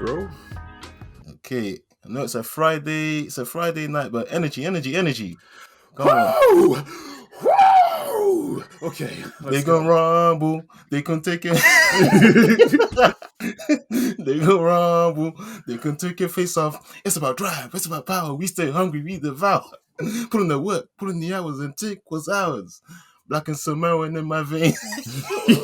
bro. Okay, I know it's a Friday. It's a Friday night, but energy. Come on, Whoa! Whoa! Okay, they let's gonna go. rumble. They can take it. They gonna rumble. They can take your face off. It's about drive. It's about power. We stay hungry. We devour. Put in the work. Put in the hours and take what's ours. Black and Samoan in my veins.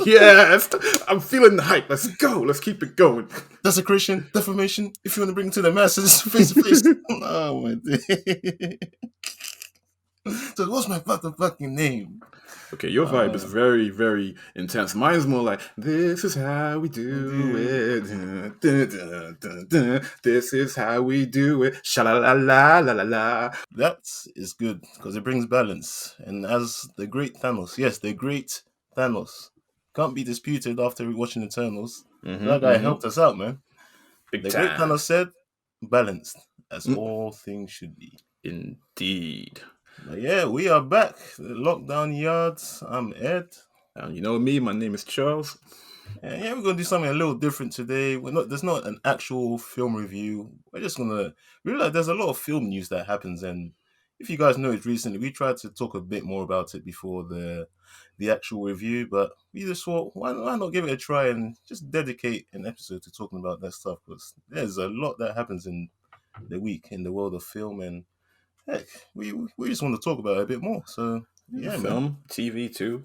Yes, I'm feeling the hype. Let's go. Let's keep it going. Desecration, defamation. If you want to bring it to the masses, face to face. Oh my day. So what's my fucking name? Okay, your vibe is very, very intense. Mine's more like, this is how we do it. Dun, dun, dun, dun. This is how we do it. Sha-la-la-la-la-la-la. That is good because it brings balance. And as the great Thanos, yes, the great Thanos, can't be disputed after watching Eternals. That guy helped us out, man. Big The great time. Thanos said, balanced, as Mm. all things should be. Indeed. But yeah, we are back. The lockdown yards. I'm Ed. And you know me, my name is Charles. And yeah, we're gonna do something a little different today. There's not an actual film review. We're just gonna realize there's a lot of film news that happens, and if you guys noticed recently, we tried to talk a bit more about it before the actual review, but we just thought, why not give it a try and just dedicate an episode to talking about that stuff, because there's a lot that happens in the week in the world of film, and heck, we just want to talk about it a bit more. So yeah, man. Film, TV too.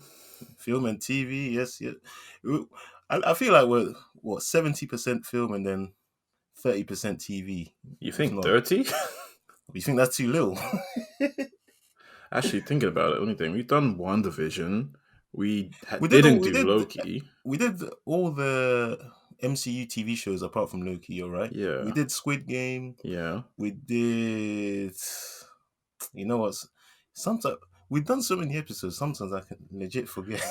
Film and TV, yes. I feel like we're 70% film and then 30% TV. You If think not, 30? you think that's too little? Actually, thinking about it, only thing we've done WandaVision. We we did didn't all do Loki. we did all the MCU TV shows apart from Loki. All right. Yeah. We did Squid Game. Yeah. We did. You know what? Sometimes we've done so many episodes. Sometimes I can legit forget.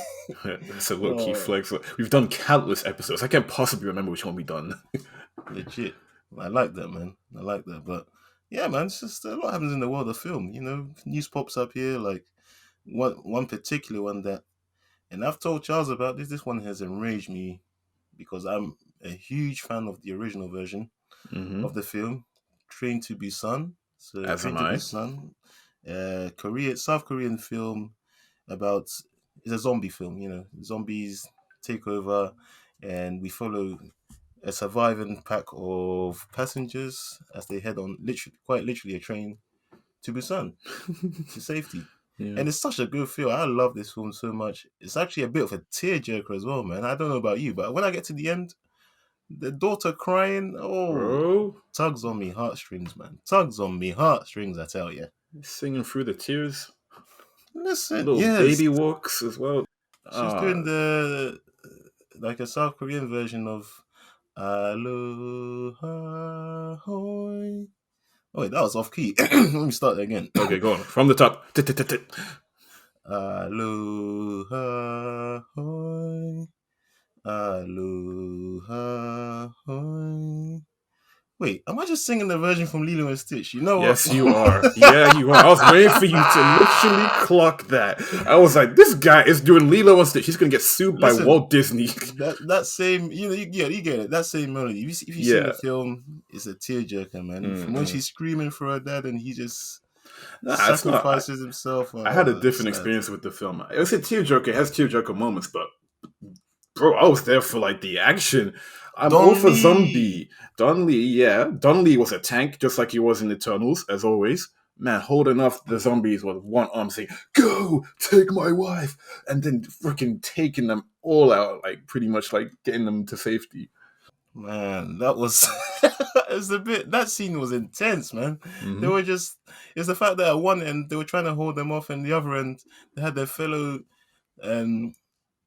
That's a low key flex. We've done countless episodes. I can't possibly remember which one we've done. Legit. I like that, man. I like that. But yeah, man, it's just a lot happens in the world of film. You know, news pops up here, like one particular one that, and I've told Charles about this. This one has enraged me because I'm a huge fan of the original version Mm-hmm. of the film, Train to Busan. So As Train am to I. Busan, South Korean film about, it's a zombie film. You know, zombies take over, and we follow a surviving pack of passengers as they head on quite literally a train to Busan to safety. Yeah. And it's such a good feel. I love this film so much. It's actually a bit of a tearjerker as well, man. I don't know about you, but when I get to the end, the daughter crying, Bro, tugs on me heartstrings, man. Tugs on me heartstrings, I tell you. singing through the tears. Listen, Little yes. baby walks as well. She's doing like a South Korean version of Aloha Hoi. Oh wait, that was off key. Let me start again. Okay, go on. From the top. Aloha Hoi. Aloha Hoi. Wait, am I just singing the version from Lilo and Stitch? You know what? Yes, you are. Yeah, you are. I was waiting for you to literally clock that. I was like, this guy is doing Lilo and Stitch. He's going to get sued by Walt Disney. that same, you get it. That same melody. If you see the film, it's a tearjerker, man. Mm-hmm. From when she's screaming for her dad and he just sacrifices himself. I had a different experience with the film. It was a tearjerker. It has tearjerker moments, but bro, I was there for like the action. I'm all for zombie. Don Lee was a tank, just like he was in Eternals, as always. Man, holding off the zombies with one arm saying, "Go, take my wife," and then freaking taking them all out, like pretty much like getting them to safety. Man, that was that scene was intense, man. Mm-hmm. They were just, it's the fact that at one end they were trying to hold them off, and the other end they had their fellow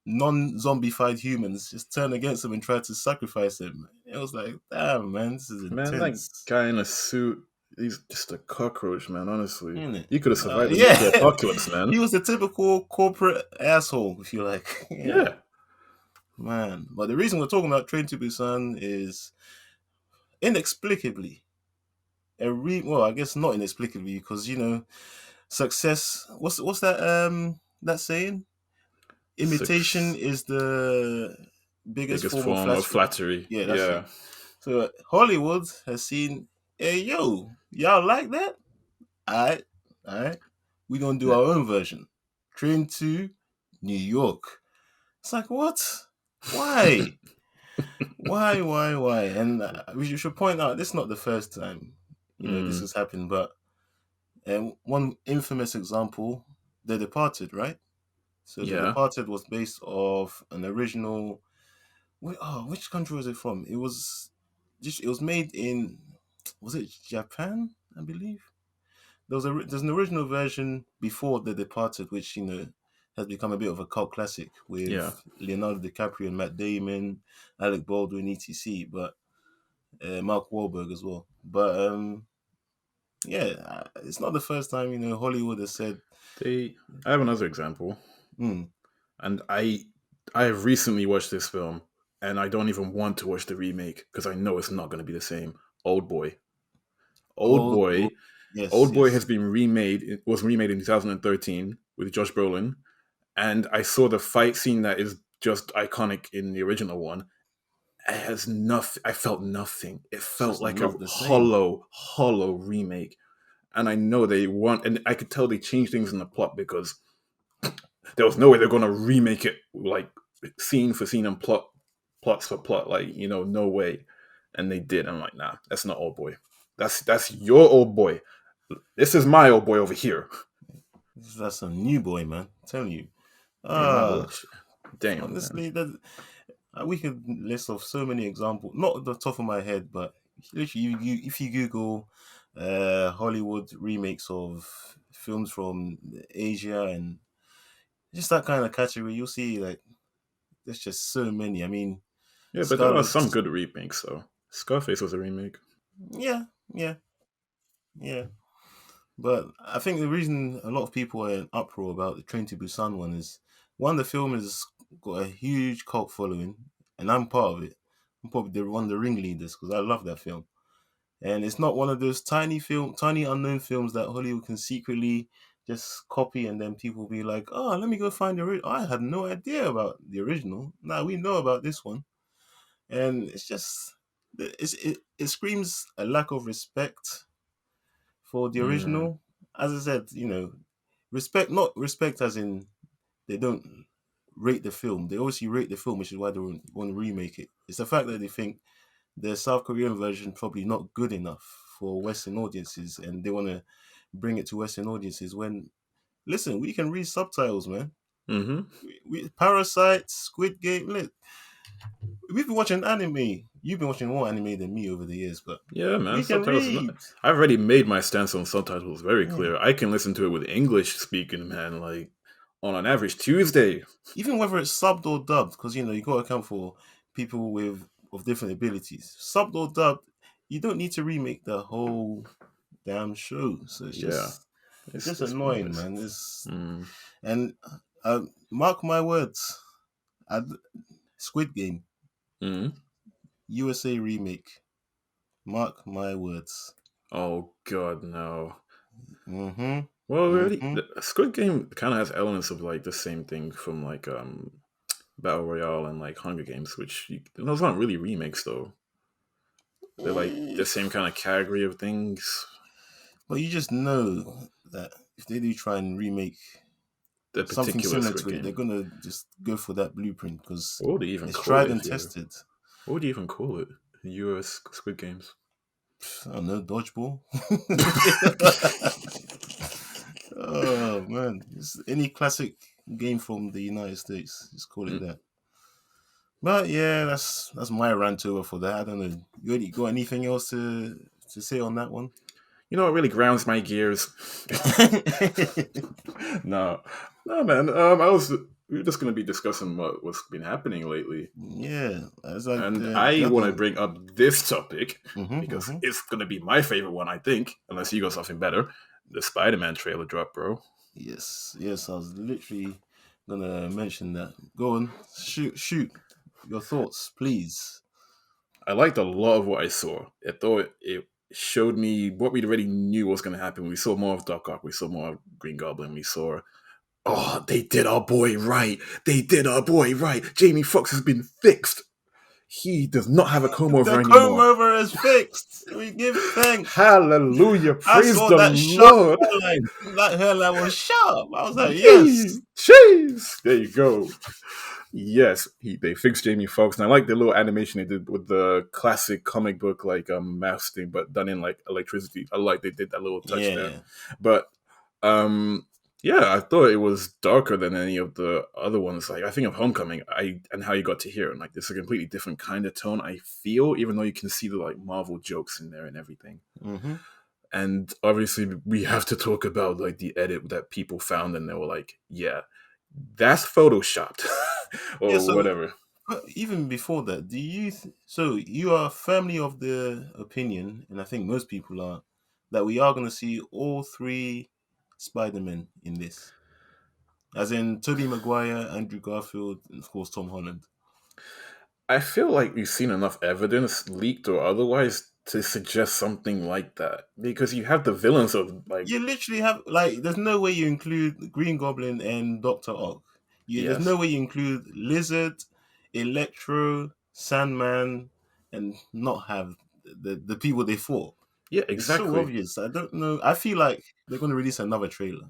non-zombified humans just turn against them and try to sacrifice them. It was like, damn, man, this is intense. Man, that guy in a suit, he's just a cockroach, man, honestly. Isn't it? You could have survived the apocalypse, man. He was the typical corporate asshole, if you like. Yeah. Man, but the reason we're talking about Train to Busan is inexplicably well, I guess not inexplicably, because success. What's that that saying? Imitation is the biggest form of flattery. Yeah, that's it. So Hollywood has seen, hey yo, y'all like that? Alright, alright. We're gonna do our own version. Train to New York. It's like what? Why? Why? And we should point out this is not the first time this Mm, has happened, but one infamous example, The Departed, right? So The yeah, Departed was based off an original. Which country was it from? It was made in, was it Japan? I believe there's an original version before The Departed, which has become a bit of a cult classic yeah. with Leonardo DiCaprio and Matt Damon, Alec Baldwin, etc. But Mark Wahlberg as well. But yeah, it's not the first time Hollywood has said, I have another example, hmm, and I have recently watched this film, and I don't even want to watch the remake because I know it's not going to be the same. Old Boy, Old "Oh, Boy, yes, Old Boy yes, has been remade. It was remade in 2013 with Josh Brolin, and I saw the fight scene that is just iconic in the original one. It has nothing. I felt nothing. It it's felt just like a not the same." hollow remake. And I know they want, and I could tell they changed things in the plot because there was no way they're gonna remake it like scene for scene and plots for plot. Like no way. And they did. I'm like, nah, that's not Old Boy. That's your Old Boy. This is my Old Boy over here. That's a new boy, man. I'm telling you. Hey, my Ah, watch. Damn, man. honestly, we could list off so many examples. Not at the top of my head, but literally, if you Google Hollywood remakes of films from Asia and just that kind of category, you'll see like there's just so many. I mean, Yeah, but there are some Scarlett's. good remakes. So Scarface was a remake. Yeah, yeah, yeah. But I think the reason a lot of people are in uproar about the Train to Busan one is one, the film has got a huge cult following, and I'm part of it. I'm probably one of the ringleaders because I love that film. And it's not one of those tiny unknown films that Hollywood can secretly just copy, and then people will be like, "Oh, let me go find the original." I had no idea about the original. Now we know about this one, and it's just it screams a lack of respect for the Mm, original. As I said, respect, not respect as in they don't rate the film. They obviously rate the film, which is why they want to remake it. It's the fact that they think the South Korean version probably not good enough for Western audiences, and they want to bring it to Western audiences. When listen, we can read subtitles, man. mm-hmm. Parasite, Squid Game. Look, we've been watching anime. You've been watching more anime than me over the years, but Yeah, man. we can Subtitles. read. I've already made my stance on subtitles very Yeah. clear. I can listen to it with English speaking, man. Like on an average Tuesday. Even whether it's subbed or dubbed, because you got to account for people with of different abilities. Subbed or dubbed, you don't need to remake the whole damn show. So Yeah, it's just it's annoying, pointless. man. It's Mm, and mark my words, I'd, Squid Game mm. USA remake. Mark my words. Oh God, no. Mm-hmm. Well, really, Mm-hmm. the Squid Game kind of has elements of like the same thing from like Battle Royale and like Hunger Games, which those aren't really remakes though. They're like the same kind of category of things. But you just know that if they do try and remake The something particular similar Squid to it, they're Game. gonna just go for that blueprint because What would you even it's call tried it? and Here? tested. What would you even call it? U.S. Squid Games. I don't know, dodgeball. Oh man, it's any classic game from the United States. Just call it Mm. that. But yeah, that's my rant over for that. I don't know. You got anything else to say on that one? You know what really grounds my gears? No, no, man. We were just gonna be discussing what's been happening lately, Yeah, it's like and the I want to other. bring up this topic because Mm-hmm. it's gonna be my favorite one, I think, unless you got something better. The Spider-Man trailer drop, bro. Yes. I was literally gonna mention that. Go on, shoot. Your thoughts, please. I liked a lot of what I saw. I thought it showed me what we already knew was gonna happen. We saw more of Doc Ock. We saw more of Green Goblin. We saw oh, they did our boy right. They did our boy right. Jamie Foxx has been fixed. He does not have a comb over The comb anymore. over is fixed. We give thanks. Hallelujah. I Praise saw the that sharp Lord. hairline. That hairline was sharp. I was like, Yay! yes. Jeez. There you go. Yes, they fixed Jamie Foxx, and I like the little animation they did with the classic comic book like mouse thing, but done in like electricity. I like they did that little touch there. Yeah. But um, yeah, I thought it was darker than any of the other ones. Like I think of Homecoming, and how you got to hear it. Like there's a completely different kind of tone. I feel, even though you can see the like Marvel jokes in there and everything. Mm-hmm. And obviously, we have to talk about like the edit that people found, and they were like, "Yeah, that's photoshopped," Yeah, or so whatever. but even before that, do you so you are firmly of the opinion, and I think most people are, that we are going to see all three Spider-Men in this, as in Tobey Maguire, Andrew Garfield, and of course Tom Holland. I feel like we've seen enough evidence, leaked or otherwise, to suggest something like that. Because you have the villains of like, You literally have like, there's no way you include Green Goblin and Doctor Ock. There's no yes, way you include Lizard, Electro, Sandman, and not have the people they fought. yeah, It's so exactly, obvious. I don't know. I feel like they're going to release another trailer.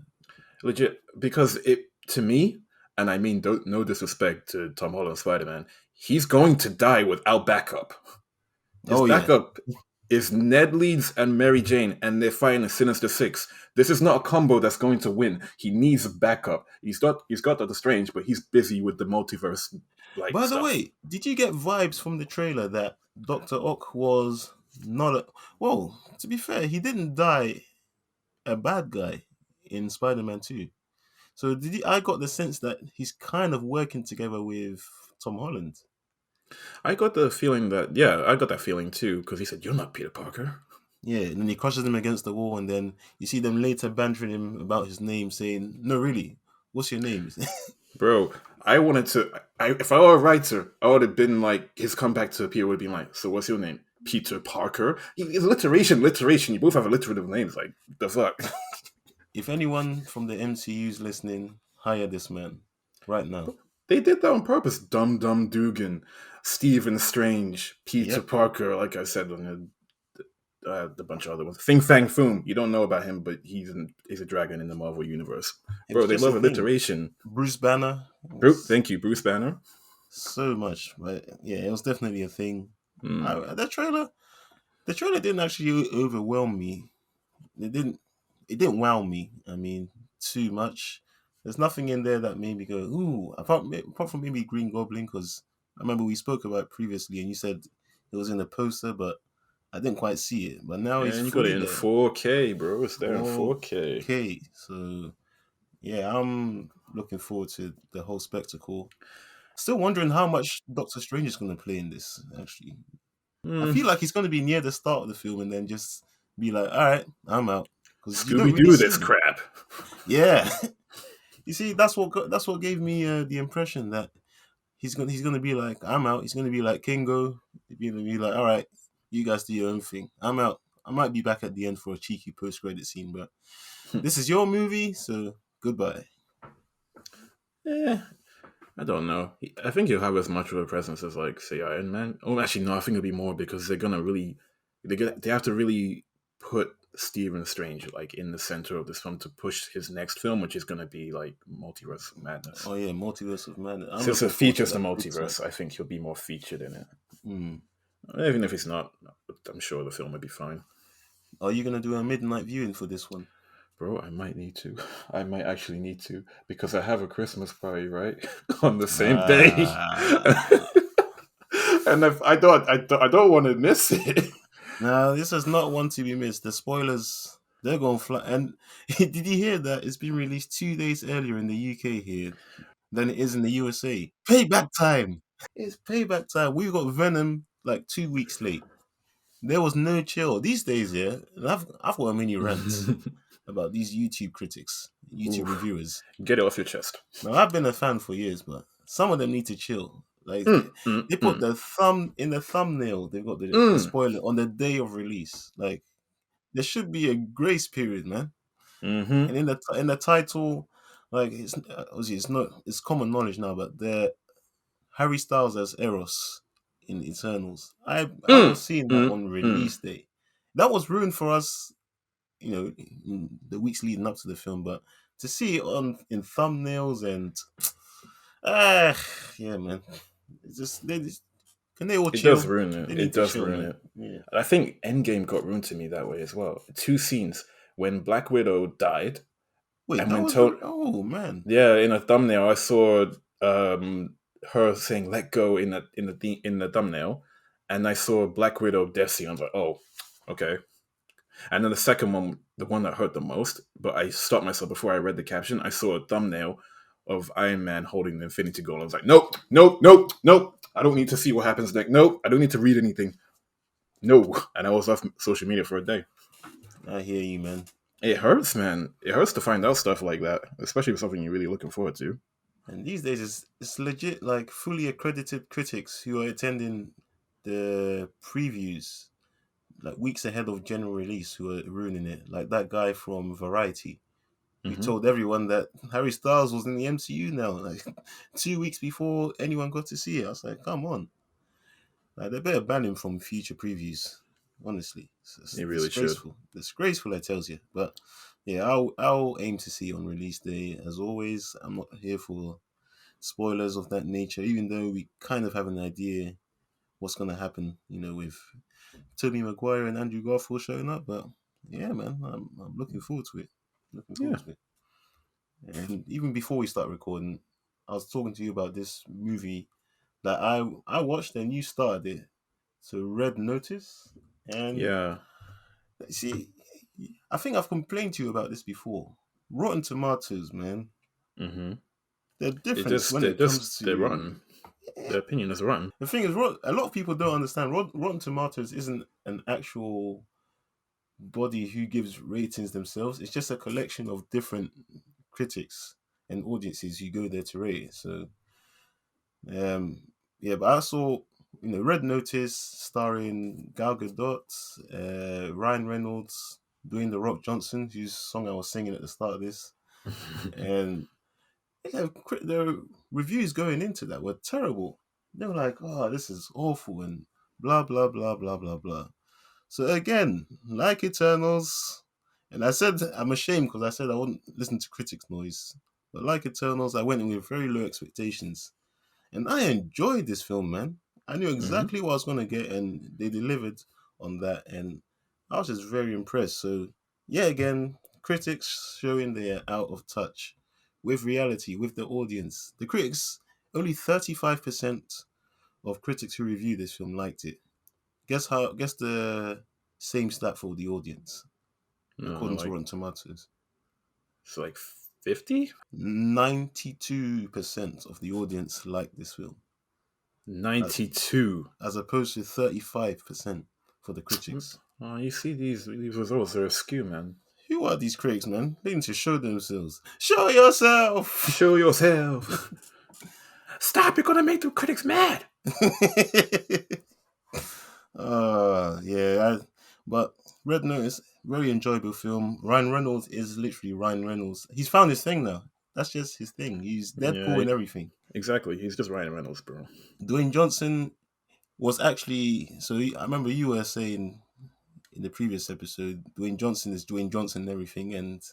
legit. Because it to me, and I mean, don't no disrespect to Tom Holland Spider Man, he's going to die without backup. His Oh yeah. backup is Ned Leeds and Mary Jane, and they're fighting a Sinister Six. This is not a combo that's going to win. He needs a backup. He's got Doctor Strange, but he's busy with the multiverse like By the stuff. way, did you get vibes from the trailer that Doctor Ock was not a? Well, to be fair, he didn't die a bad guy in Spider-Man 2. So did he, I got the sense that he's kind of working together with Tom Holland. I got the feeling that yeah, I got that feeling too because he said you're not Peter Parker, Yeah, and then he crushes him against the wall, and then you see them later bantering him about his name, saying, "No, really, what's your name?" bro. I wanted to. If I were a writer, I would have been like his comeback to Peter would have been like, so what's your name? Peter Parker. It's alliteration. You both have alliterative names. Like the fuck. If anyone from the MCU's listening, hire this man right now. They did that on purpose. Dum Dum Dugan, Stephen Strange, Peter Yep. Parker. Like I said, on the bunch of other ones. Fing Fang Foom. You don't know about him, but he's a dragon in the Marvel universe, It bro. was They just a love thing. alliteration. Bruce Banner was Thank you, Bruce Banner. so much, but yeah, it was definitely a thing. Mm. The trailer didn't actually overwhelm me. It didn't. It didn't wow me. I mean, too much. There's nothing in there that made me go ooh. Apart from maybe Green Goblin, because I remember we spoke about it previously, and you said it was in the poster, but I didn't quite see it. But now he's And you got fully it in there. 4K, bro. It's there in 4K. Okay, so yeah, I'm looking forward to the whole spectacle. Still wondering how much Doctor Strange is going to play in this. Actually, I Mm. feel like he's going to be near the start of the film and then just be like, "All right, I'm out," because you don't Scooby really Doo see this him. crap. Yeah, you see, that's what gave me the impression that he's gonna be like, "I'm out." He's gonna be like Kingo. He's gonna be like, "All right, you guys do your own thing. I'm out." I might be back at the end for a cheeky post credit scene, but this is your movie, so goodbye. Eh, I don't know. I think he'll have as much of a presence as like say Iron Man. Oh, actually, no. I think it'll be more because they're gonna really they have to really put Stephen Strange like in the center of this film to push his next film, which is gonna be like Multiverse of Madness. Oh yeah, Multiverse of Madness. I'm Since looking it forward to features the that big time. multiverse, I think he'll be more featured in it. Mm. Even if he's not, I'm sure the film will be fine. Are you gonna do a midnight viewing for this one? Bro, I might need to. I might actually need to because I have a Christmas party right on the same day, Ah. and if I don't want to miss it. No, this is not one to be missed. The spoilers, they're going to fly. And did you hear that it's been released 2 days earlier in the UK here than it is in the USA? Payback time. It's payback time. We got Venom like 2 weeks late. There was no chill. These days, yeah, and I've got a mini rant about these YouTube critics, YouTube Oof. reviewers. Get it off your chest. Now, I've been a fan for years, but some of them need to chill. Like Mm, mm, they put mm, the thumb in the thumbnail. They've got the mm, spoiler on the day of release. Like there should be a grace period, man. mm-hmm. And in the title, like obviously it's not it's common knowledge now, but the Harry Styles as Eros in Eternals. I Mm, was seeing that mm, on mm. release day. That was ruined for us, in the weeks leading up to the film. But to see it on in thumbnails and ah, yeah, man, it's just can they all It does chill? ruin They it. need It to does chill, ruin man. it. Yeah. I think Endgame got ruined to me that way as well. Two scenes when Black Widow died Wait, and that when was Tony. oh man. Yeah, in a thumbnail, I saw um, her saying "Let go" in the thumbnail, and I saw Black Widow death scene. I was like, "Oh, okay." And then the second one, the one that hurt the most, but I stopped myself before I read the caption. I saw a thumbnail of Iron Man holding the Infinity Gauntlet. I was like, "Nope, nope, nope, nope. I don't need to see what happens next. Nope, I don't need to read anything. No." And I was off social media for a day. I hear you, man. It hurts, man. It hurts to find out stuff like that, especially with something you're really looking forward to. And these days, it's legit like fully accredited critics who are attending the previews like weeks ahead of general release who are ruining it. Like that guy from Variety who Hmm. told everyone that Harry Styles was in the MCU now, like 2 weeks before anyone got to see it. I was like, come on, like they better ban him from future previews. Honestly, it's It really should. disgraceful. Disgraceful, I tells you. But yeah, I'll aim to see on release day as always. I'm not here for spoilers of that nature, even though we kind of have an idea what's gonna happen. With Tobey Maguire and Andrew Garfield showing up. But yeah, man, I'm looking forward to it. Looking Yeah. forward to it. And even before we start recording, I was talking to you about this movie that I watched and you started it. So Red Notice, and Yeah. see, I think I've complained to you about this before. Rotten Tomatoes, man, Hmm. they're different when it comes They're to. rotten. Their opinion is rotten. The thing is, a lot of people don't understand. Rotten Tomatoes isn't an actual body who gives ratings themselves. It's just a collection of different critics and audiences who go there to rate it. So, um, yeah, but I saw, Red Notice starring Gal Gadot, Ryan Reynolds, Dwayne the Rock Johnson, whose song I was singing at the start of this, and yeah, the reviews going into that were terrible. They were like, "Oh, this is awful," and blah blah blah blah blah blah. So again, like Eternals, and I said I'm ashamed because I said I wouldn't listen to critics' noise. But like Eternals, I went in with very low expectations, and I enjoyed this film, man. I knew Hmm. exactly what I was gonna get, and they delivered on that, and I was just very impressed. So yeah, again, critics showing they're out of touch with reality, with the audience. The critics, only 35% of critics who reviewed this film liked it. Guess the same stat for the audience, No, according to like Rotten Tomatoes. it's like 50, 92% of the audience liked this film, as 92. as opposed to 35% for the critics. Oh, you see these results are askew, man. Who are these critics, man? They need to show themselves. Show yourself. Show yourself. Stop! You're gonna make the critics mad. Yeah. But Red Notice, very enjoyable film. Ryan Reynolds is literally Ryan Reynolds. He's found his thing now. That's just his thing. He's Deadpool Yeah, and everything. exactly. He's just Ryan Reynolds, bro. Dwayne Johnson was actually I remember you were saying in the previous episode, Dwayne Johnson is Dwayne Johnson and everything, and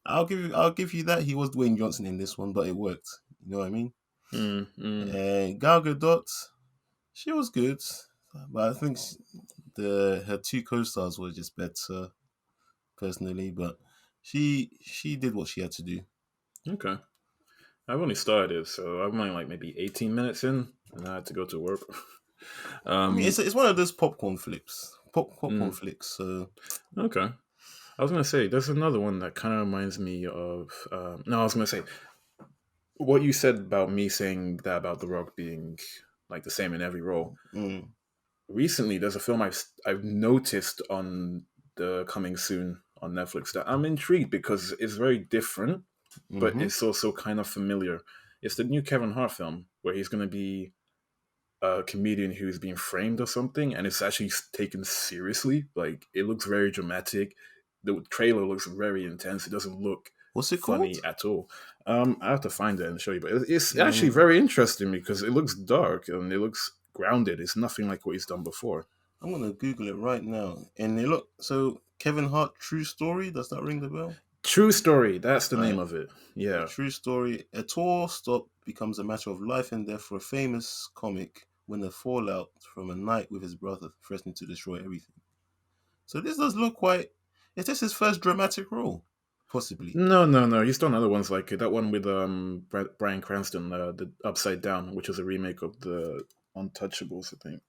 I'll give you that he was Dwayne Johnson in this one, but it worked. You know what I mean? Mm, mm. And Gal Gadot, she was good, but I think the her two co-stars were just better personally. But she did what she had to do. Okay. I've only started, so I'm only like maybe 18 minutes in, and I had to go to work. I mean, um, it's one of those popcorn flips, popcorn mm, flicks. So okay. I was gonna say there's another one that kind of reminds me of. No, I was gonna say what you said about me saying that about The Rock being like the same in every role. mm, Recently, there's a film I've noticed on the coming soon on Netflix that I'm intrigued because it's very different, but mm-hmm, it's also kind of familiar. It's the new Kevin Hart film where he's gonna be a comedian who's being framed or something, and it's actually taken seriously. Like it looks very dramatic. The trailer looks very intense. It doesn't look what's it called? funny at all. I have to find it and show you, but it's actually Mm, very interesting because it looks dark and it looks grounded. It's nothing like what he's done before. I'm gonna Google it right now. And it look so Kevin Hart true story. Does that ring the bell? True story. That's the All name right. of it. A Yeah. true story. A tour stop becomes a matter of life and death for a famous comic when the fallout from a night with his brother threatened to destroy everything. So this does look quite. Is this his first dramatic role? Possibly. No, no, no. He's done other ones like it. That one with Bryan Cranston, the Upside Down, which was a remake of the Untouchables, I think.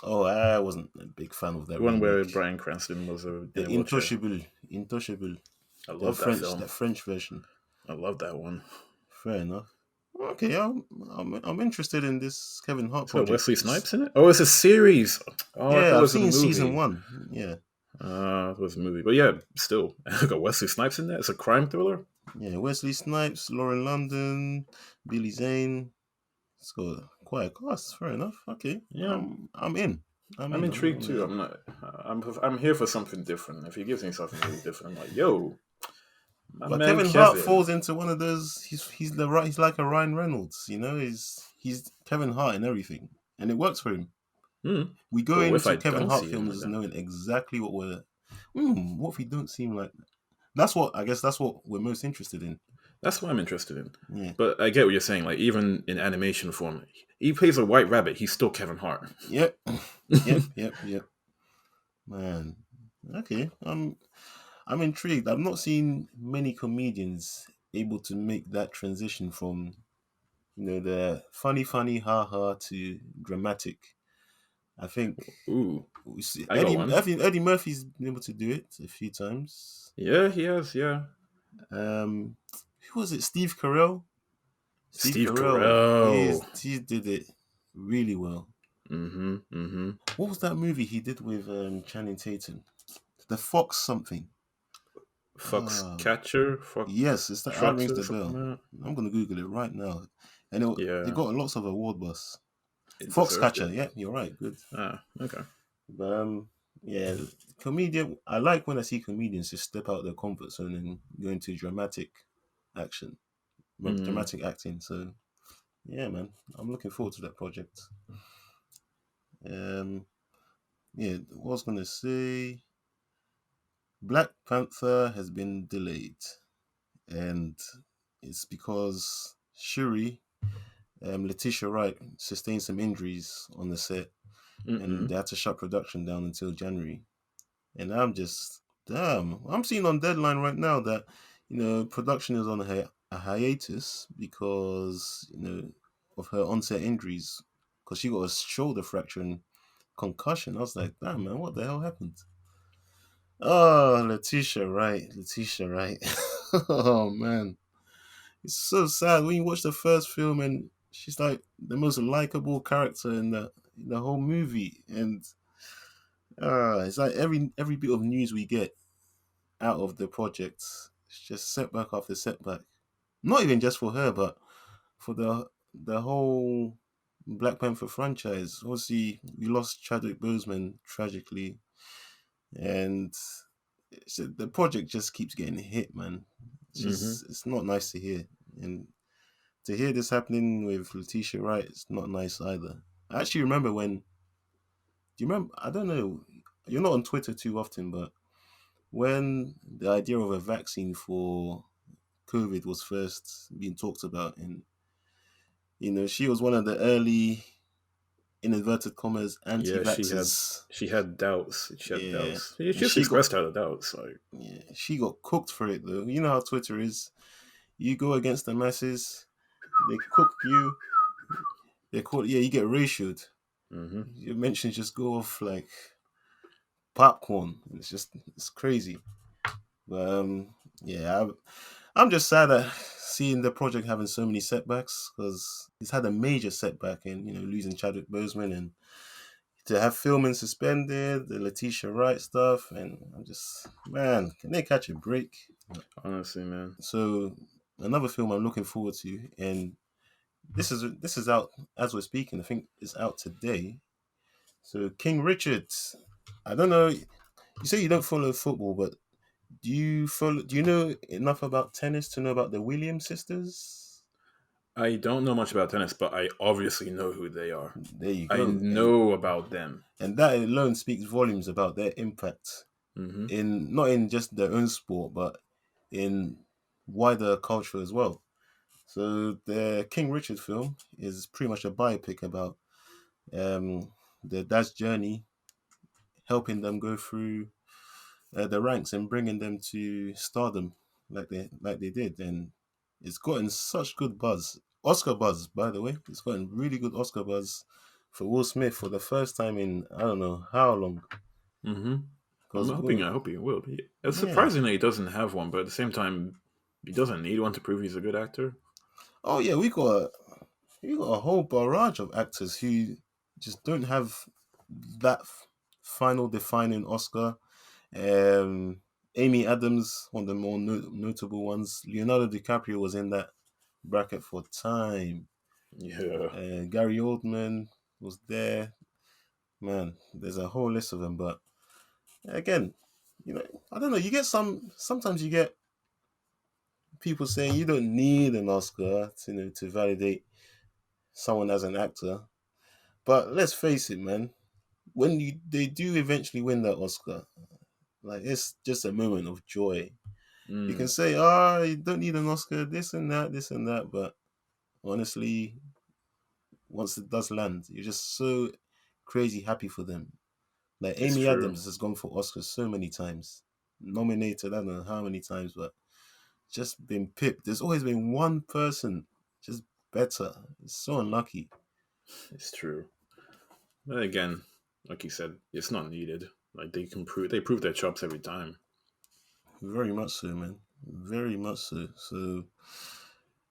Oh, I wasn't a big fan of that The one where remake. Bryan Cranston was in The a wheelchair. Intouchable, I love that The film. French version. I love that one. Fair enough. Okay, I'm interested in this Kevin Hart It's got project. Wesley Snipes in it. Oh, it's a series. Oh, I thought Yeah, it I've was a seen season movie. 1. Yeah, It was a movie, but yeah, still, I got Wesley Snipes in there. It's a crime thriller. yeah. Wesley Snipes, Lauren London, Billy Zane. It's got quite a cast. Fair enough. Okay, Yeah, I'm in. I'm intrigued I'm too. in. I'm not. I'm here for something different. If he gives me something really different, I'm like, yo, my But man Kevin Hart Kevin. falls into one of those. He's the right. He's like a Ryan Reynolds. You know, he's Kevin Hart in everything, and it works for him. Hmm. We go But what if I into Kevin don't Hart see him like films that? knowing exactly what we're. What if we don't seem like? That's what I guess. That's what we're most interested in. That's what I'm interested in. Yeah. But I get what you're saying. Like even in animation form, he plays a white rabbit. He's still Kevin Hart. Yep. Yep. Man. Okay. I'm intrigued. I've not seen many comedians able to make that transition from the funny ha ha to dramatic. I think Ooh, we see I got one. Eddie Murphy's been able to do it a few times. Yeah, he has. Yeah, Who was it? Steve Carell. Steve Steve Carell. Carell. He did it really well. Mm-hmm. Mm-hmm. What was that movie he did with Channing Tatum? The Fox something. Uh, Foxcatcher, yes, it's that rings Foxtrotter, the something bell. like that. I'm gonna Google it right now, and it Yeah, got lots of award buzz. it deserved it. Foxcatcher. Yeah, you're right. Good. Ah, okay. But yeah, comedian. I like when I see comedians just step out their comfort zone and go into action, Mm, dramatic acting. So yeah, man, I'm looking forward to that project. Um, yeah, what I was gonna say, Black Panther has been delayed, and it's because Shuri, Letitia Wright, sustained some injuries on the set, and mm-mm. they had to shut production down until January. And I'm just damn. I'm seeing on Deadline right now that production is on a hiatus because of her onset injuries because she got a shoulder fracture and concussion. I was like, damn man, what the hell happened? Oh, Letitia, right. Oh man, it's so sad when you watch the first film and she's like the most likable character in the whole movie, and it's like every bit of news we get out of the project, it's just setback after setback. Not even just for her, but for the whole Black Panther franchise. Obviously, we lost Chadwick Boseman tragically, and the project just keeps getting hit, man. Mm-hmm. It's not nice to hear, and to hear this happening with Letitia Wright, it's not nice either. I actually remember when. Do you remember? I don't know. You're not on Twitter too often, but when the idea of a vaccine for COVID was first being talked about, and she was one of the early, in inverted commas, Yeah, anti-vaxxers. she had doubts. She had Yeah, doubts. She and just expressed her doubts. Like, she got cooked for it though. You know how Twitter is. You go against the masses, they cook you. They call you get ratioed. mm-hmm. Your mentions just go off like popcorn. It's crazy. But yeah, I'm just sad at seeing the project having so many setbacks because he's had a major setback in losing Chadwick Boseman, and to have filming suspended, the Letitia Wright stuff, and I'm just, man, can they catch a break? Honestly, man. So another film I'm looking forward to, and this is out as we're speaking. I think it's out today. So King Richard, I don't know. You say you don't follow football, but do you know enough about tennis to know about the Williams sisters? I don't know much about tennis, but I obviously know who they are. There you I go, know about them. and that alone speaks volumes about their impact Hmm. in not in just their own sport, but in wider culture as well. So the King Richard film is pretty much a biopic about um, their dad's journey, helping them go through the ranks and bringing them to stardom like they did, and it's gotten such good buzz, Oscar buzz, by the way. It's gotten really good Oscar buzz for Will Smith for the first time in I don't know how long. Hmm. I'm Because hoping. I hope he will. It's yeah, surprising that he doesn't have one, but at the same time, he doesn't need one to prove he's a good actor. oh yeah, we got a whole barrage of actors who just don't have that final defining Oscar. Um, Amy Adams, one of the more notable ones. Leonardo DiCaprio was in that bracket for time. Yeah, Gary Oldman was there. Man, there's a whole list of them. But again, I don't know. You get sometimes you get people saying you don't need an Oscar to validate someone as an actor. But let's face it, man. When they do eventually win that Oscar, like it's just a moment of joy. You can mm, say, you don't need an Oscar, this and that, but honestly, once it does land, you're just so crazy happy for them. Like it's Amy true. Adams has gone for Oscars so many times, nominated I don't know how many times, but just been pipped. There's always been one person just better. It's so unlucky. It's true. But again, like you said, it's not needed. Like they prove their chops every time. Very much so, man. Very much so. So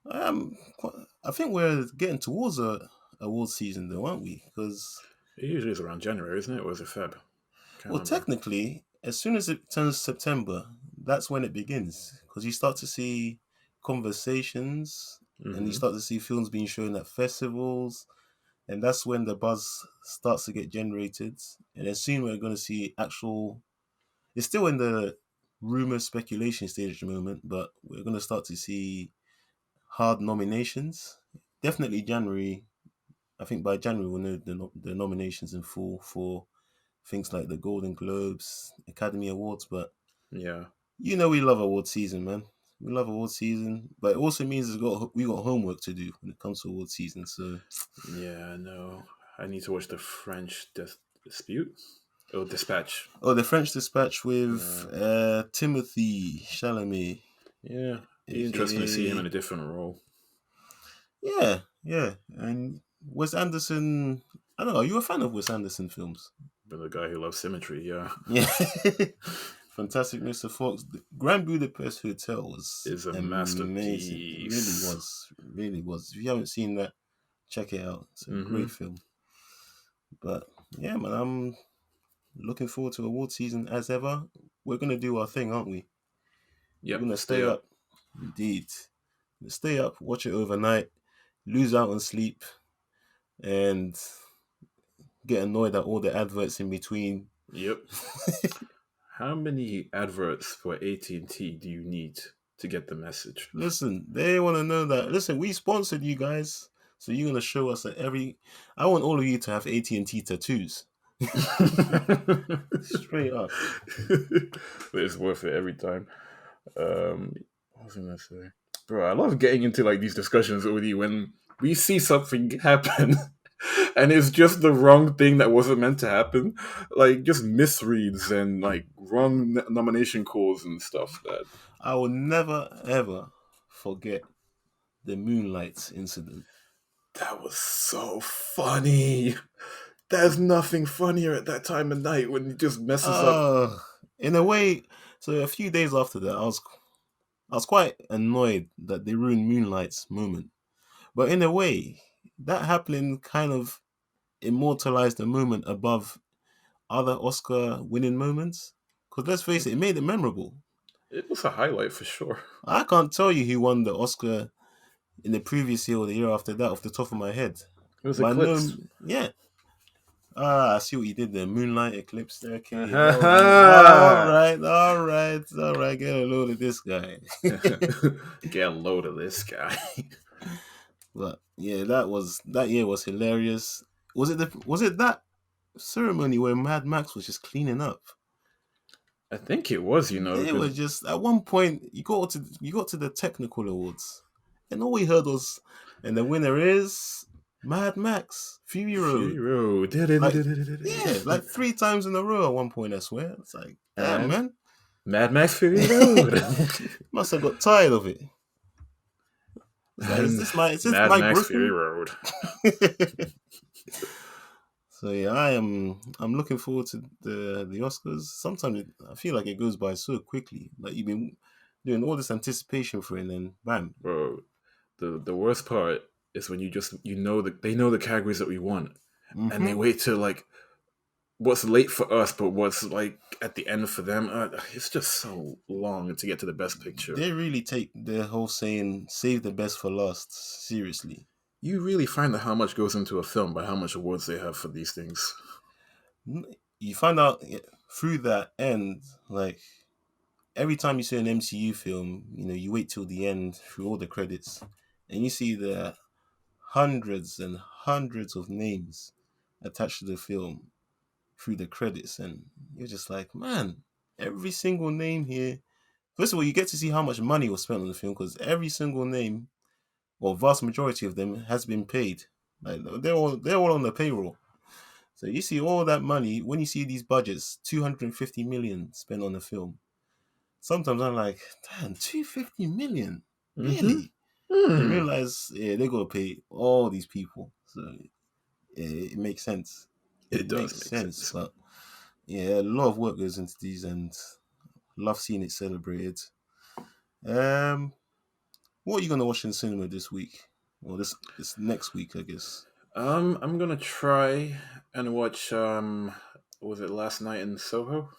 I think we're getting towards a award season, though, aren't we? Because It usually is around January, isn't it? Or is it Feb? Can't well, remember. technically, as soon as it turns September, that's when it begins. Because you start to see conversations, and you Hmm. start to see films being shown at festivals, and that's when the buzz starts to get generated. And then soon we're going to see actual. It's still in the rumor speculation stage at the moment, but we're going to start to see hard nominations. Definitely January. I think by January we'll know the nominations in full for things like the Golden Globes, Academy Awards. But Yeah. we love award season, man. We love award season, but it also means we got homework to do when it comes to award season. So, Yeah, no. I need to watch the French Dispute. Oh, Dispatch. oh, the French Dispatch with Yeah. Timothy Chalamet, Yeah. Be interesting to see him in aka a different role. yeah, yeah, and Wes Anderson. I don't know. Are you a fan of Wes Anderson films? But the guy who loves symmetry, yeah, Yeah. Fantastic Mr. Fox. The Grand Budapest Hotel was is a amazing. It really masterpiece. was. Really was. If you haven't seen that, check it out. It's a Hmm. great film. But yeah, man, I'm looking forward to award season as ever. We're gonna do our thing, aren't we? We're Yep. gonna Stay stay up. up. Indeed. Stay up, watch it overnight, lose out on sleep, and get annoyed at all the adverts in between. Yep. How many adverts for AT&T do you need to get the message? Listen, they want to know that. Listen, we sponsored you guys, so you're gonna show us that every. I want all of you to have AT&T tattoos. Straight up. It's worth it every time. What was I gonna say? Bro, I love getting into like these discussions with you when we see something happen and it's just the wrong thing that wasn't meant to happen. Like just misreads and like wrong nomination calls and stuff that I will never ever forget the Moonlight incident. that was so funny. There's nothing funnier at that time of night when he just messes up. Uh in a way, so a few days after that, I was quite annoyed that they ruined Moonlight's moment. But in a way, that happening kind of immortalized the moment above other Oscar winning moments. Because let's face it made it memorable. It was a highlight for sure. I can't tell you who won the Oscar in the previous year or the year after that off the top of my head. It was But no, eclipsed. yeah. I see what you did there. Moonlight Eclipse. Okay, all right, all Get right, all right, all right. Get a load of this guy. a load of this guy. But yeah, that year was hilarious. Was it that ceremony where Mad Max was just cleaning up? I think it was, They were because just at one point you got to the technical awards, and all we heard was, and the winner is Mad Max Fury Fury Road. Road. Like like 3 times in a row at one point. I swear, it's like damn And man, Mad Max Fury Road. must have got tired of it. It's like And is this Mad Mike Max Fury Griffin? Road. So yeah, I'm looking forward to the Oscars. Sometimes I feel like it goes by so quickly. Like you've been doing all this anticipation for it, and then bam. Bro, the worst part is when you know that they know the categories that we want, and they Mm-hmm. wait till like what's late for us, but what's like at the end for them. It's just so long to get to the best picture. They really take the whole saying "save the best for last" seriously. You really find out how much goes into a film by how much awards they have for these things. You find out through that end, like every time you see an MCU film, you wait till the end through all the credits, and you see the hundreds and hundreds of names attached to the film through the credits, and you're just like, man, every single name here. First of all, you get to see how much money was spent on the film because every single name, or vast majority of them, has been paid. Like they're all on the payroll. So you see all that money when you see these budgets, 250 million spent on the film. Sometimes I'm like, damn, 250 million, Mm-hmm. really? Then Mm. realize, yeah, they gotta pay all these people. So yeah, it makes sense. It It makes does make sense, sense. but yeah, a lot of work goes into these, and love seeing it celebrated. Um, what are you gonna watch in cinema this week, or this next week, I guess? I'm gonna try and watch. Was it Last Night in Soho?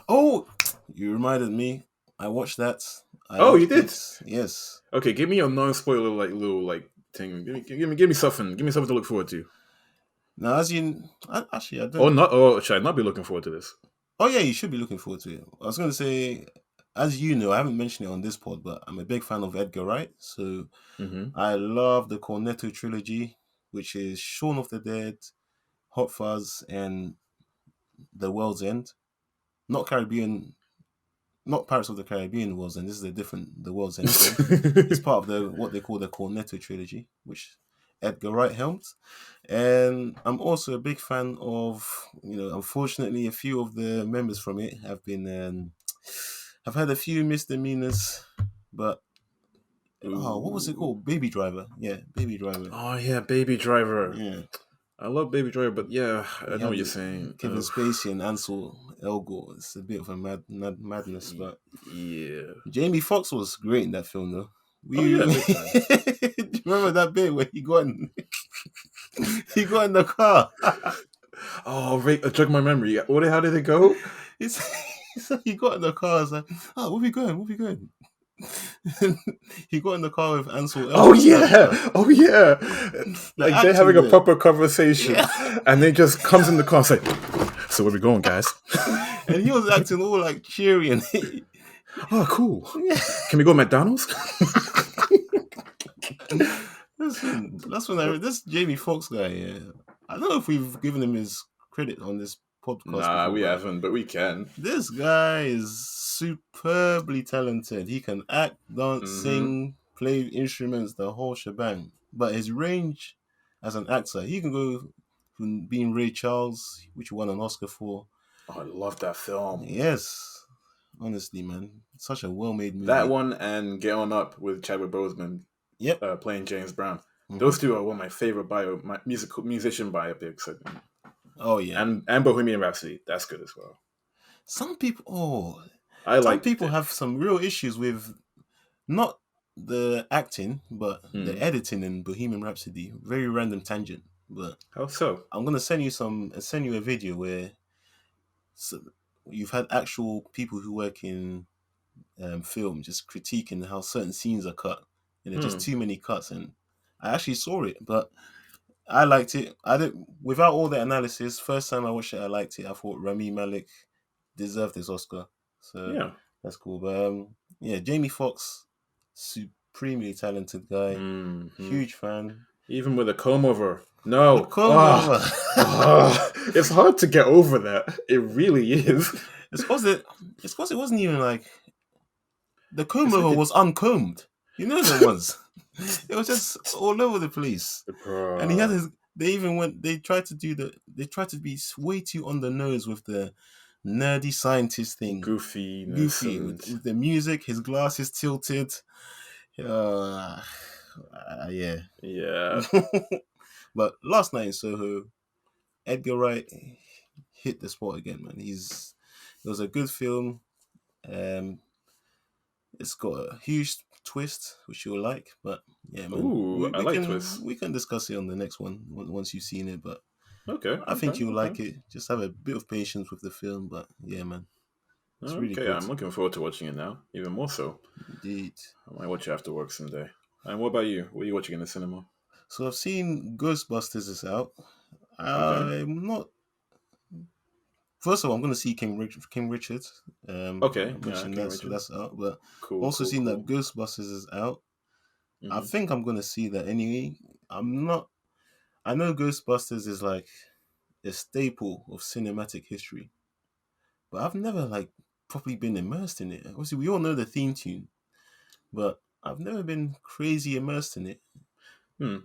Oh, you reminded me. I watched that. I Oh, you watched did. it. Yes. Okay, give me a non-spoiler like little like thing. Give me something. Give me something to look forward to. Now, as you actually, I Or don't. not? Or should I not be looking forward to this? Oh yeah, you should be looking forward to it. I was going to say, as you know, I haven't mentioned it on this pod, but I'm a big fan of Edgar Wright. So Mm-hmm. I love the Cornetto trilogy, which is Shaun of the Dead, Hot Fuzz, and The World's End. Not Caribbean, not Pirates of the Caribbean World's End. This is a different The World's End film. It's part of the what they call the Cornetto trilogy, which Edgar Wright helmed. And I'm also a big fan of, unfortunately, a few of the members from it have had a few misdemeanors, but what was it Ooh. called? Baby Driver. Yeah, Baby Driver. Oh yeah, Baby Driver. Yeah, I love Baby Driver, but yeah, I you know have what you're the saying. Kevin Spacey and Ansel Elgort. It's a bit of a madness, but Yeah. Jamie Foxx was great in that film, though. Oh We yeah, do big time. you remember that bit where he got in the car? Oh, wait, jog my memory. How did it go? It's, it's like he got in the car. It's like, oh, where we going? Where we going? He got in the car with Ansel Oh Elgort's character. yeah, oh yeah. The Like they're acting having a there. proper conversation, Yeah. and they just comes in the car and say, "So where we going, guys?" And he was acting all like cheery and Oh, cool. yeah. Can we go to McDonald's? That's when I read this Jamie Foxx guy. Yeah, I don't know if we've given him his credit on this podcast Nah, before, we but haven't, but we can. this guy is superbly talented. He can act, dance, Mm-hmm. sing, play instruments, the whole shebang. But his range as an actor, he can go from being Ray Charles, which he won an Oscar for. Oh, I love that film. Yes, honestly, man, such a well-made That movie. one and Get On Up with Chadwick Boseman Yep. playing James Brown. Hmm. Those two are one of my favorite musician biopics. Oh yeah. And Bohemian Rhapsody. That's good as well. Some people, I some liked people it. have some real issues with not the acting, but the Hmm. editing in Bohemian Rhapsody. Very random tangent, but How so? I'm gonna send you a video where so, you've had actual people who work in film just critiquing how certain scenes are cut, and there's just Hmm. too many cuts. And I actually saw it, but I liked it. I didn't without all the analysis. First time I watched it, I liked it. I thought Rami Malek deserved this Oscar, so Yeah. that's cool. But yeah, Jamie Foxx, Extremely talented guy. Hmm. Huge fan. Even with a comb over. The No. comb Ah. over. It's hard to get over that. It really is. It's because it wasn't even like the comb It's like over it, was uncombed. You know them ones. It was just all over the place. And he had bruh. his. They even went. They tried to do the. They tried to be way too on the nose with the nerdy scientist thing. Goofiness Goofy and with the music. His glasses tilted. Yeah. yeah. But last night in Soho, Edgar Wright hit the spot again, man. It was a good film. Um, it's got a huge twist, which you'll like. But yeah, man, Ooh, we, I we like can twists. we can discuss it on the next one once you've seen it. But Okay, I okay, think you'll okay. like it. Just have a bit of patience with the film. But yeah, man, it's really Okay, good I'm looking forward to watching it now. Even more so. indeed. I might watch it after work someday. And what about you? What are you watching in the cinema? So I've seen Ghostbusters is out. Okay. I'm not. First of all, I'm going to see King Richard. Okay, I yeah, mentioned King that, so Richard. that's out. But Cool, also cool, seen that cool. Ghostbusters is out. I Hmm. think I'm going to see that anyway. I'm not. I know Ghostbusters is like a staple of cinematic history, but I've never like properly been immersed in it. Obviously, we all know the theme tune, but I've never been crazy immersed in it. You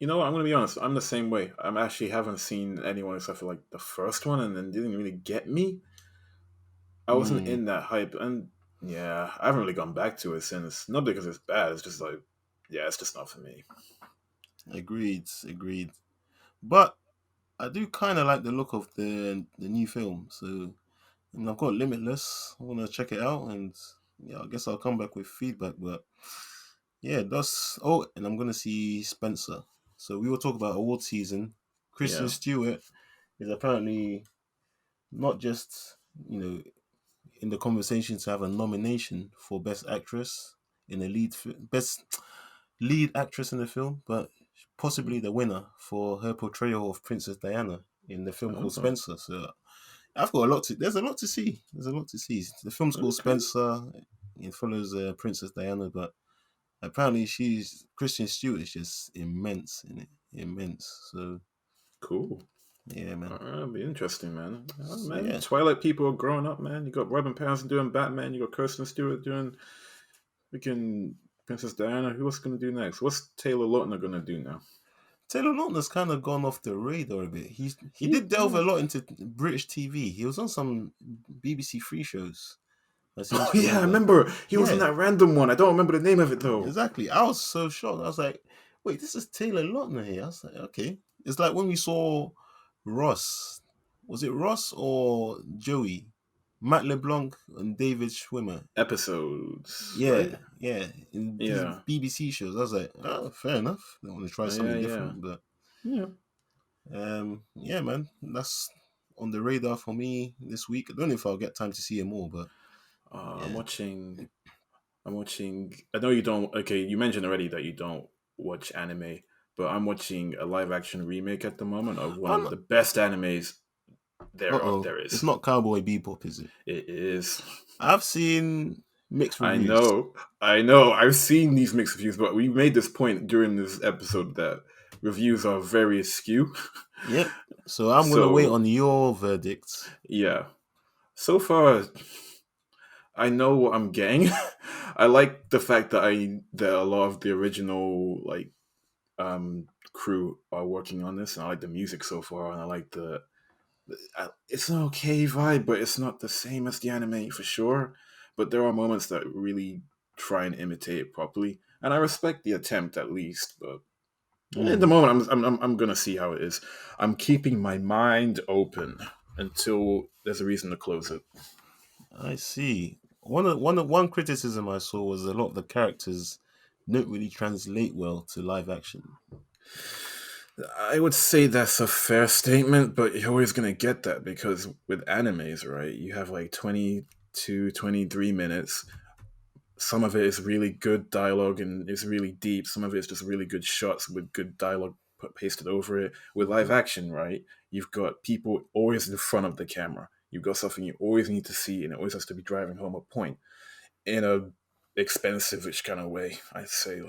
know what? I'm gonna be honest. I'm the same way. I actually haven't seen anyone except for like the first one, and then didn't really get me. I wasn't Hmm. in that hype, and yeah, I haven't really gone back to it since. Not because it's bad. It's just like, yeah, it's just not for me. Agreed. Agreed. But I do kind of like the look of the new film, so and I've got Limitless. I want to check it out, and yeah, I guess I'll come back with feedback. But yeah, that's and I'm gonna see Spencer. So we will talk about award season. Kristen Yeah. Stewart is apparently not just in the conversation to have a nomination for best actress in a best lead actress in the film, but Mhm. possibly the winner for her portrayal of Princess Diana in the film called Oh, Spencer. So I've got a lot to. There's a lot to see. There's a lot to see. The film's called okay. Spencer. It follows Princess Diana, but apparently Kristen Stewart is just immense in it. Immense. So Cool. yeah, man. That'll be interesting, man. Oh, So man, yeah, Twilight people are growing up, man. You got Robin Pattinson doing Batman. You got Kirsten Stewart doing freaking Princess Diana. Who else gonna do next? What's Taylor Lautner gonna do now? Taylor Lautner's kind of gone off the radar a bit. He He, did delve a lot into British TV. He was on some BBC free shows. That seems oh to yeah, I remember. remember he was in Yeah, that random one. I don't remember the name of it though. exactly. I was so shocked. I was like, wait, this is Taylor Lautner here. I was like, okay. It's like when we saw Ross. Was it Ross or Joey? Matt LeBlanc and David Schwimmer. Episodes, right? Yeah, yeah. In these Yeah, BBC shows. I was like, oh, fair enough. I want to try yeah, something yeah, different. But yeah. yeah, man. That's on the radar for me this week. I don't know if I'll get time to see him all, but I'm yeah. watching. I'm watching. I know you don't. Okay, you mentioned already that you don't watch anime, but I'm watching a live action remake at the moment of one of Uh the best animes oh. there It's is. not Cowboy Bebop, is it? It is. I've seen mixed I reviews. know. I know. I've seen these mixed reviews, but we made this point during this episode that reviews are very askew. Yep. So I'm gonna wait So on your verdict. yeah. So far, I know what I'm getting. I like the fact that a lot of the original crew are working on this, and I like the music so far, and I like it's an okay vibe, but it's not the same as the anime for sure. But there are moments that really try and imitate it properly, and I respect the attempt at least. But in the Hmm. moment, I'm gonna see how it is. I'm keeping my mind open until there's a reason to close it. I see. One criticism I saw was a lot of the characters don't really translate well to live action. I would say that's a fair statement, but you're always going to get that because with animes, right, you have like 22, 23 minutes. Some of it is really good dialogue and is really deep. Some of it is just really good shots with good dialogue pasted over it. With live action, right, you've got people always in front of the camera. You've got something you always need to see, and it always has to be driving home a point. In a expensive-ish kind of way. I'd say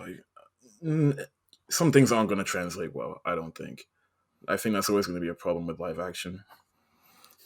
mm, some things aren't going to translate well. I don't think. I think that's always going to be a problem with live action.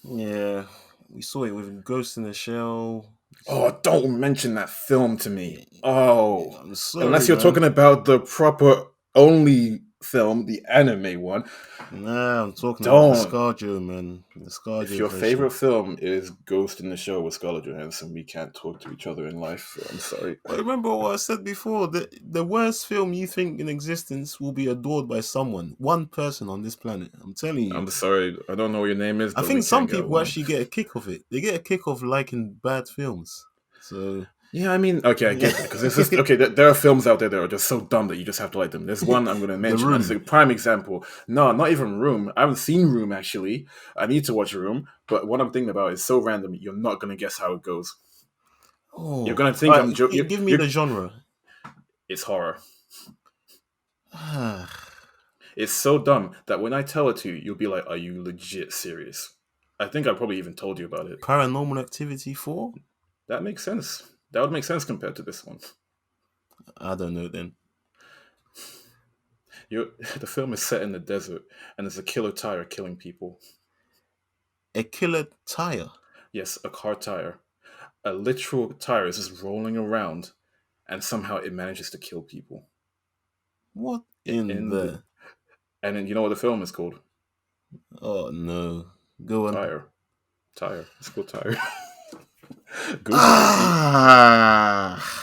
Yeah, we saw it with Ghost in the Shell. Oh, don't mention that film to me. Yeah, Oh, I'm sorry, unless you're man. talking about the proper only film, the anime one. Nah, I'm talking about the Don't. ScarJo, man. The If ScarJo your version. favorite film is Ghost in the Shell with Scarlett Johansson, we can't talk to each other in life. So I'm sorry. Well, remember what I said before? The worst film you think in existence will be adored by someone, one person on this planet. I'm telling you. I'm sorry. I don't know what your name is, I but we think some can't get people along. actually get a kick of it. They get a kick of liking bad films. So Yeah, I mean, okay, I yeah. get that because it's just okay. There are films out there that are just so dumb that you just have to like them. There's one I'm going to The mention that's a Room. prime example. No, not even Room. I haven't seen Room actually. I need to watch Room, but what I'm thinking about is so random. You're not going to guess how it goes. You're Oh, going to all think right. I'm joking. Give me the genre. It's horror. Paranormal It's so dumb that when I tell it to you, you'll be like, "Are you legit serious?" I think I probably even told you about it. Activity 4? That makes sense. That would make sense compared to this one. I don't know then. The film is set in the desert, and there's a killer tire killing people. A killer tire. Yes, a car tire. A literal tire is just rolling around, and somehow it manages to kill people. What in In the and then you know what the film is called? Oh no. Go on. Tire. Tire. It's called Tire. Google it. Ah.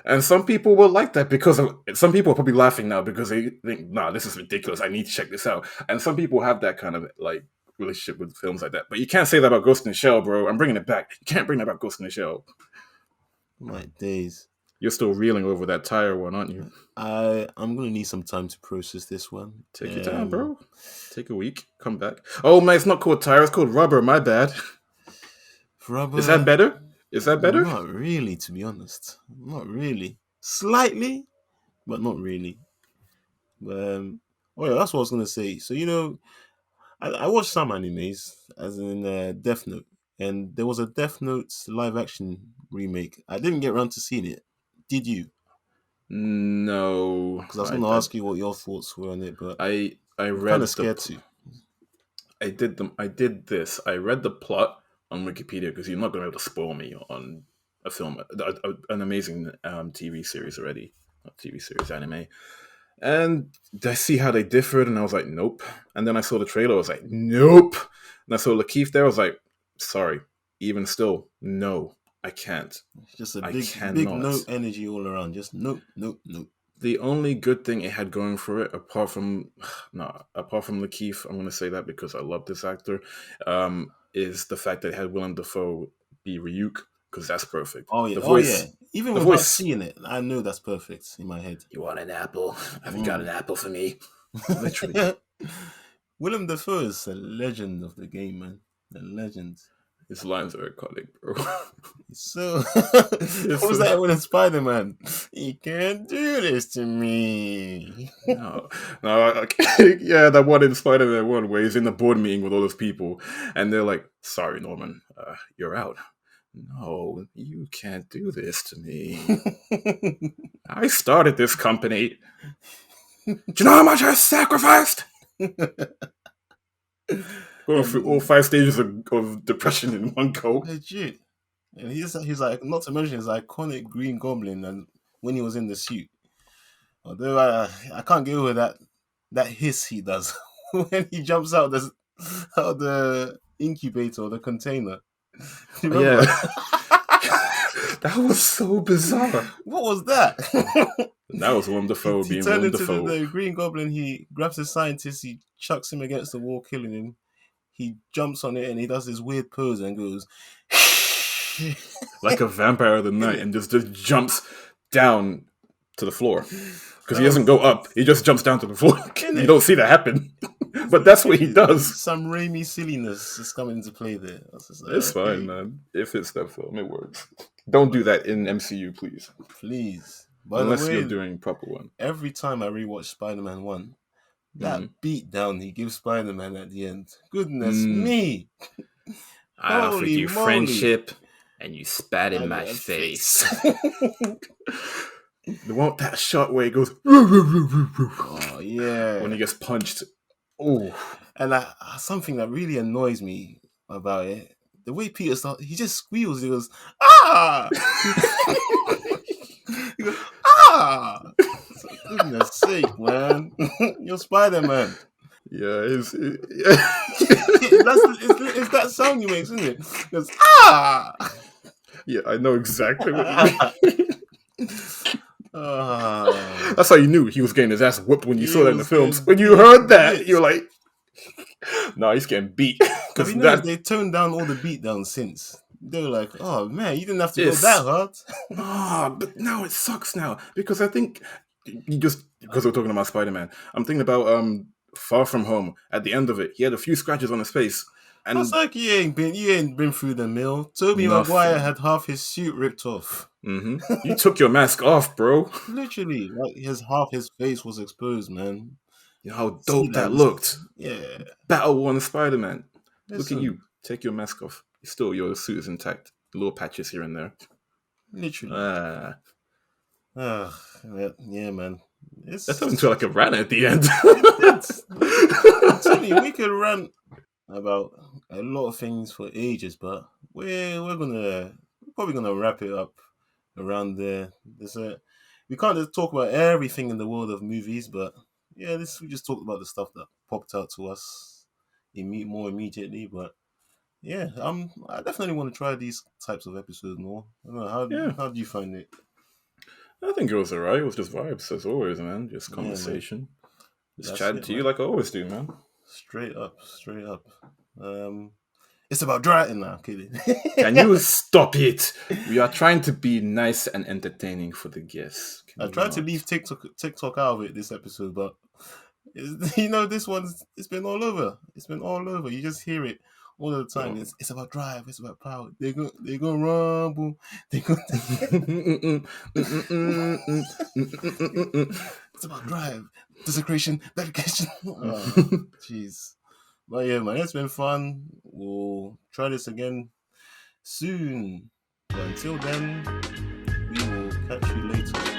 And some people will like that because some people are probably laughing now because they think, "Nah, this is ridiculous. I need to check this out." And some people have that kind of like relationship with films like that. But you can't say that about Ghost in the Shell, bro. I'm bringing it back. You can't bring that about Ghost in the Shell. My days. You're still reeling over that tire one, aren't you? I'm gonna need some time to process this one. Take your time, bro. Take a week. Come back. Oh man, it's not called tire. It's called rubber. My bad. Is that Rubber. better? Is that better? Not really, to be honest. Not really. Slightly, but not really. Oh yeah, that's what I was gonna say. So I watched some animes, as in Death Note, and there was a Death Note live action remake. I didn't get around to seeing it. Did you? No, Because I was gonna ask you what your thoughts were on it, but I I'm kind of read the scared to. I did this. I read the plot on Wikipedia because you're not going to be able to spoil me on a film, an amazing TV series already, not TV series anime. And I see how they differed, and I was like, nope. And then I saw the trailer, I was like, nope. And I saw Lakeith there, I was like, sorry. Even still, no, I can't. It's just a I big cannot. no energy all around. Just nope, nope, nope. The only good thing it had going for it, apart from apart from Lakeith, I'm gonna say that because I love this actor, is the fact that it had Willem Dafoe be Ryuk, because that's perfect. Oh yeah, The oh yeah. voice, Even the without voice. seeing it, I know that's perfect in my head. You want an apple? Have you got an Mm. apple for me? Literally, Willem Dafoe is a legend of the game, man. A legend. his lines are iconic, bro. So, It's what was that in Spider Man? You can't do this to me. no, no, yeah, that one in Spider-Man one where he's in the board meeting with all those people, and they're like, "Sorry, Norman, you're out." No, you can't do this to me. I started this company. Do you know how much I sacrificed? Going through all And 5 stages of depression in one go. legit. And he's like, not to mention his iconic Green Goblin, and when he was in the suit. Although I can't get over that hiss he does when he jumps out of the incubator or the container. You Yeah, remember? that was so bizarre. What was that? That was Willem Dafoe He being turned Willem into Dafoe. the Green Goblin. He grabs the scientist. He chucks him against the wall, killing him. He jumps on it and he does this weird pose and goes, Like a vampire of the night, innit? and just jumps down to the floor. Because That he doesn't was go up, he just jumps down to the floor. in You it. don't see that happen. But that's what he does. Some Raimi silliness is coming into play there. I was just like, It's fine, okay, man. If it's that film, it works. Don't do that in MCU, please. please. By the Unless you're way, doing proper one. every time I rewatch Spider-Man 1, that Mm. beat down he gives Spider-Man at the end. Goodness Mm. me. I offered Holy you moly. friendship, and you spat in my face. The one that shot where he goes, oh yeah, when he gets punched. Oh, and something that really annoys me about it, the way Peter starts, he just squeals. He goes, ah. He goes, ah. For goodness sake, man, you're Spider-Man. Yeah, it's that sound you make, isn't it? It goes, ah. Yeah, I know exactly what you mean. Uh, That's how you knew he was getting his ass whooped when you saw that in the films. When you heard that, you're like, no, he's getting beat. Have you noticed they toned down all the beatdowns since? They were like, oh man, you didn't have to go that hard. But now it sucks now. Because I think because we're talking about Spider-Man, I'm thinking about Far From Home. At the end of it, he had a few scratches on his face. And I was like, you ain't been through the mill. Tobey Maguire had half his suit ripped off. Mm-hmm. You took your mask off, bro. Literally, like half his face was exposed, man. You know how dope that looked. Yeah. Battle One Spider-Man. Look at you. Take your mask off. Still, your suit is intact. Little patches here and there. Literally. Yeah, man. That turned into like a rant at the end. I'm telling you, we could rant about a lot of things for ages, but we're probably gonna wrap it up around there. We can't just talk about everything in the world of movies, but yeah, we just talked about the stuff that popped out to us more immediately. But yeah, I definitely want to try these types of episodes more. I don't know, how do you find it? I think it was alright. It was just vibes as always, man. Just conversation. Just chatting to you like I always do, man. Straight up. It's about driving now, kidding. Can you stop it? We are trying to be nice and entertaining for the guests. I tried to leave TikTok out of it this episode, but this it's been all over. It's been all over. You just hear it all the time. It's about drive. It's about power. They're gonna rumble. It's about drive, desecration, dedication. Jeez. But yeah, man, it's been fun. We'll try this again soon. But until then, we will catch you later.